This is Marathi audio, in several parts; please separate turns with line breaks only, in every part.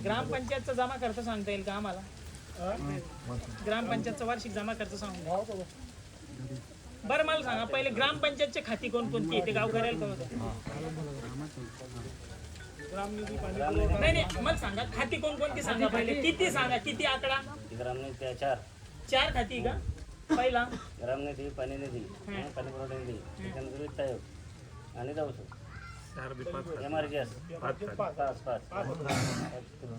ग्रामपंचायतचा जमा खर्च सांगता येईल का आम्हाला? ग्रामपंचायतचा वार्षिक जमा खर्च सांगू. बरं मला सांगा पहिले ग्रामपंचायतचे खाती कोणकोणती आहे ते गावकऱ्याला कळतं? नाही नाही मला सांगा खाती कोणकोणती सांगा पहिले. किती सांगा, किती आकडा?
ग्रामनिधी
4 खाती का? पहिला
ग्रामनिधी, पाणी निधी, पाणी पुरवठा निधी, त्याच्यानंतर वित्त आयोग आणि दवसो MRGS 5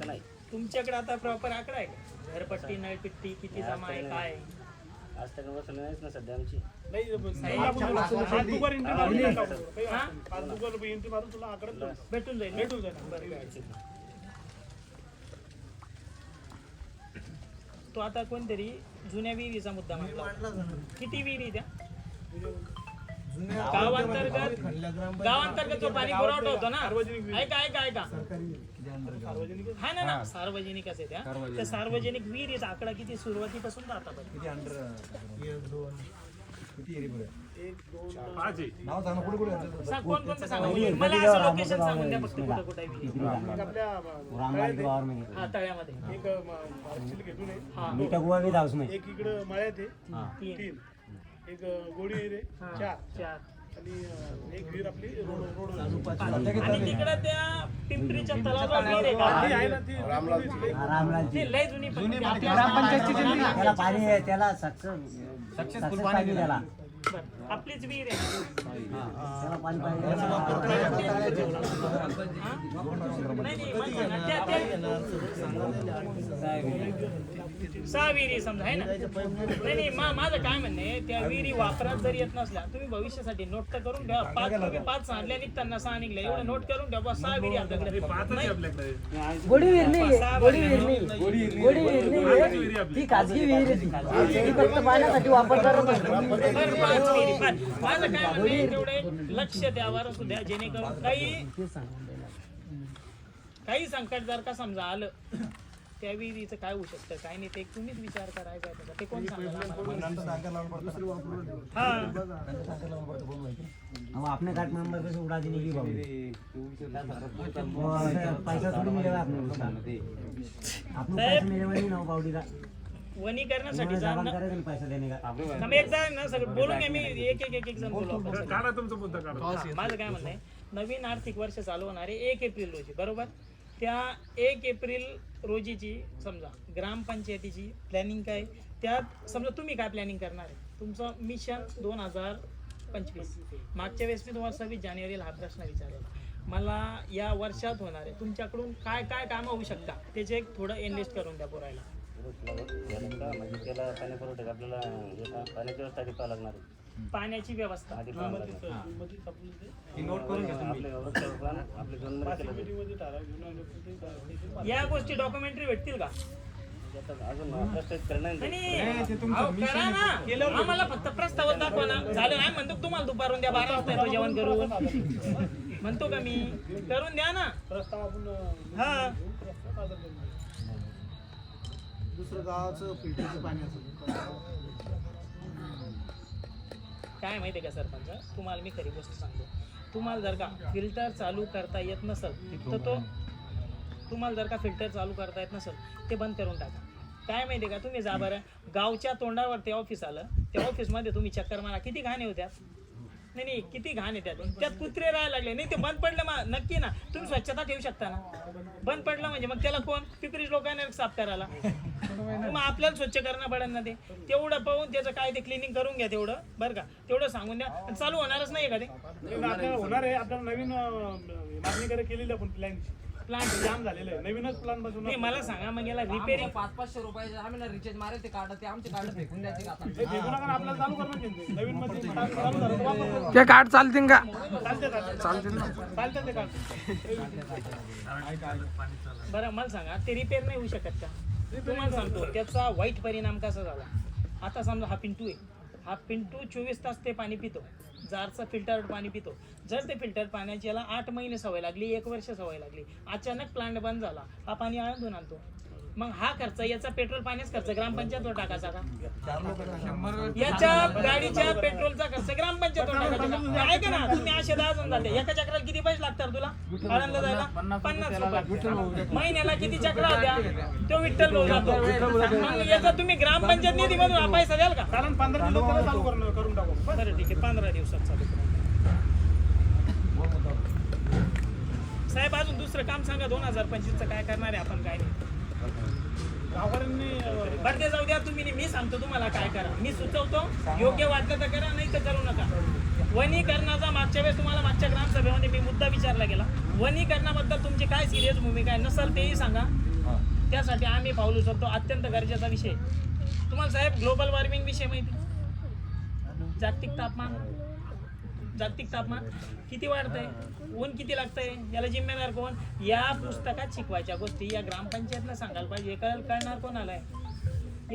नाही.
तुमच्याकडे आता प्रॉपर आकडा आहे का? घरपट्टी, नळपट्टी किती जमा आहे, काय
आज तक वसुली नाहीच ना सध्या आमची.
भेटून जाईल. तो आता कोणतरी जुन्या विहिरीचा मुद्दा म्हटला. किती विहिरी द्या गावांतर्गत जो पाणी पुरवठा होतो ना, ऐका हा ना सार्वजनिकच आहे त्या सार्वजनिक विहिरीचा आकडा किती सुरुवातीपासून राहतात? कोणकोणतं सांगा मला, असं लोकेशन सांगून द्या फक्त कुठं कुठे तळ्यामध्ये.
एक इकडं मळ्यात आहे 3, एक गोडी रे 4 आणि एक विहीर आपली रोड
आणि तिकडे त्या पिंपरीच्या तलावाला विहीर आहे का?
आहे ना ती
ती लय जुनी
त्याला पाणी आहे, त्याला सक्सेसफुल पाणी त्याला
आपलीच विहीर आहे.
त्याला पाणी पाहिजे.
सहा विहिरी समजा आहे ना. नाही माझं काय म्हणणे, त्या विहिरी वापरात जर येत नसल्या तुम्ही भविष्यासाठी नोट तर करून ठेवा. 5 सांगल्या निघताना 6 निघल्या एवढं नोट करून ठेवा. 6 विहिरी आपल्याकडे.
गोडी विहीर नाही, ती खाजगी विहीर आहे. ती फक्त पाण्यासाठी वापर करत असते.
माझं काय म्हणणे, तेवढे लक्ष द्यावर सुद्धा जेणेकरून काही संकट जर का समजा आलं त्या विहिरीचं काय होऊ शकतं काय नाही ते तुम्हीच विचार करायचा आहे. ते कोण सांगणार?
अपने काट में पैसे उड़ा देने की बात पैसा थोड़ी मिलेगा आपने मेरे वाली ना बावड़ी का
वनी करण्यासाठी
पैसा देने का
एकदा ना सगळं बोलून घ्या. मी एक जण बोलू. माझं काय म्हणणं आहे, नवीन आर्थिक वर्ष चालू होणारे 1 एप्रिल रोजी बरोबर. त्या 1 एप्रिल रोजीची समजा ग्रामपंचायतीची प्लॅनिंग काय, त्यात समजा तुम्ही काय प्लॅनिंग करणार आहे तुमचं मिशन 2025. मागच्या वेळेस मी तुम्हाला 26 जानेवारीला हा प्रश्न विचारला. मला या वर्षात होणार आहे तुमच्याकडून काय काय कामं होऊ शकतात त्याचे एक थोडं इन्व्हेस्ट करून द्या पोरायला.
म्हणजे त्याला पाणी पुरवठा आपल्याला पाण्याची व्यवस्था आधी पाहावं लागणार आहे.
पाण्याची व्यवस्था
आधी पाहावं लागणार.
या गोष्टी डॉक्युमेंटरी भेटतील का?
अजून प्रस्तावित करणार
करा ना. आम्हाला फक्त प्रस्ताव दाखवा ना. झालं नाही म्हणतो तुम्हाला दुपारून द्या 12 वाजता येतो जेवण करून म्हणतो का मी. करून द्या ना
प्रस्ताव आपण.
हा
दुसरं गावाचं फिल्टरचं पाणी असेल
काय माहिती आहे का सरपंच, तुम्हाला मी खरी गोष्ट सांगतो. तुम्हाला जर का फिल्टर चालू करता येत नसेल तर ते बंद करून टाका. काय माहिती आहे का, तुम्ही जा बरं गावच्या तोंडावर ते ऑफिस आलं, त्या ऑफिसमध्ये तुम्ही चक्कर मारा. किती घाण होत्या. नाही किती घाण आहे त्यात कुत्रे राहायला लागले. नाही ते बंद पडलं नक्की ना. तुम्ही स्वच्छता ठेवू शकता ना. बंद पडलं म्हणजे मग त्याला कोण पिपरीच लोकांना साफ करायला मग आपल्याला स्वच्छ करणं पडेल ना. ते तेवढं पाहून त्याचं काय ते क्लिनिंग करून घ्या तेवढं बरं का. तेवढं सांगून द्या. चालू होणारच नाही का ते.
आपल्याला होणार आहे. आपल्याला नवीन मागणी केलेली आपण प्लांट जाम झालेलं आहे. नवीनच प्लांट बसून
मला सांगा मग याला रिपेरिंग
500-500 रुपयाचे आम्ही ना रिचार्ज मारे ते कार्ड ते आमचे कार्ड फेकून द्यायचे का?
आपल्याला चालू करणं नवीन मध्ये चालू झालं
ते कार्ड चालतील का?
चालते ते कार्ड.
बरं मला सांगा ते रिपेअर नाही होऊ शकत का? तुम्हाला सांगतो त्याचा वाईट परिणाम कसा झाला. आता समजा हा पिंटू आहे. हा पिंटू 24 तास ते पाणी पितो. जारचं फिल्टर्ड पाणी पितो. जर ते फिल्टर पाण्याची याला 8 महिने सवय लागली, 1 वर्ष सवय लागली, अचानक प्लांट बंद झाला, हा पाणी आळंदून आणतो. मग हा खर्च याचा पेट्रोल पाण्याचा खर्च ग्रामपंचायतवर टाकायचा का? याच्या गाडीच्या पेट्रोलचा खर्च ग्रामपंचायतवर टाकायचा का? ऐका ना, तुम्ही असे 10 जण जाते, एका चक्राला किती पैसे लागतात तुला आळंदला जायला? 50 रुपये. महिन्याला किती चक्र द्या तो विठ्ठल भाऊ जातो. मग याचा तुम्ही ग्रामपंचायत निधीमधून हा पैसा द्याल का?
कारण 15 दिवसाला चालू करून टाकू.
बरं ठीक आहे, 15 दिवसात चालू करू. साहेब अजून दुसरं काम सांगा, 2025चं काय करणार आहे आपण, काय नाही.
गावकऱ्यांनी
बरं ते जाऊ द्या, तुम्ही मी सांगतो तुम्हाला काय करा. मी सुचवतो, योग्य वाटलं तर करा, नाही तर करू नका. वनीकरणाचा मागच्या वेळेस तुम्हाला मागच्या ग्रामसभेमध्ये मी मुद्दा विचारला गेला. वनीकरणाबद्दल तुमची काय सिरियस भूमिका आहे, नसेल तेही सांगा. त्यासाठी आम्ही पाऊल उचलतो. अत्यंत गरजेचा विषय तुम्हाला साहेब, ग्लोबल वॉर्मिंग विषय माहिती? जागतिक तापमान किती वाढतंय, ऊन किती लागतंय, याला जिम्मेदार कोण? या पुस्तकात शिकवायच्या गोष्टी या ग्रामपंचायतला सांगायला पाहिजे. कळणार कोणाला आहे?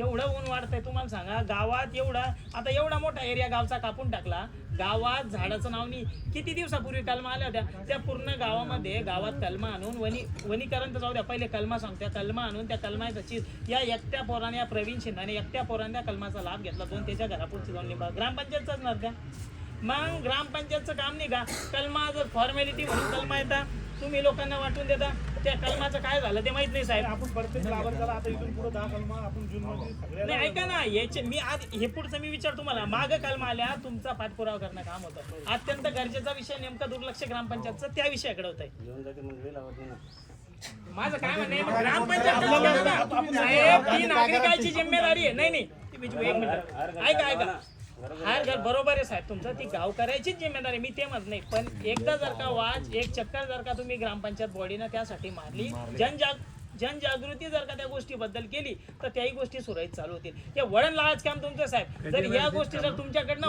एवढं ऊन वाढतंय तुम्हाला सांगा. गावात एवढा मोठा एरिया गावचा कापून टाकला. गावात झाडाचं नाव नाही. किती दिवसापूर्वी कलमा आल्या होत्या, त्या पूर्ण गावामध्ये गावात कलमा आणून वनीकरण तर जाऊ द्या, पहिले कलमा सांगत्या, कलमा आणून त्या कलमाचा चीज या एकट्या पोराने, या प्रवीण शिंदाने एकट्या पोराने त्या कलमाचा लाभ घेतला. दोन त्याच्या घरापुढची जाऊन लिंबा ग्रामपंचायतचाच ना त्या. मग ग्रामपंचायतचं काम नाही का? कलमा जर फॉर्मॅलिटी म्हणून कलमा येतात, तुम्ही लोकांना वाटून देता. त्या कलमाचं काय झालं ते माहित नाही साहेब.
आपण प्रत्येक लाभार्थ्याला आता इथून पुढे 10 कलमा आपण जून मध्ये सगळ्याला
नाही ऐका ना, याचे मी आज हे पुढचं मी विचार तुम्हाला. माग कलमा आल्या, तुमचा पाठपुरावा करणं काम होतं. अत्यंत गरजेचा विषय नेमका दुर्लक्ष ग्रामपंचायतचं त्या विषयाकडे होत आहे.
येऊन जाते म्हणजे लावत नाही ना.
माझं काय म्हणणं आहे, मग ग्रामपंचायत साहेब ही नागरिकाची जिम्मेदारी आहे. नाही ती बिजू एक मिनिट ऐका. हार घर बरोबर आहे साहेब तुमचं, ती गाव करायचीच जिम्मेदारी, मी ते म्हणत नाही. पण एकदा जर का एक चक्कर जर का तुम्ही ग्रामपंचायत बॉडीनं त्यासाठी मारली, जनजागृती जर का त्या गोष्टीबद्दल केली, तर त्याही गोष्टी सुरळीत चालू होतील. हे वळण लावायचं काम तुमचं साहेब. जर या गोष्टी जर तुमच्याकडनं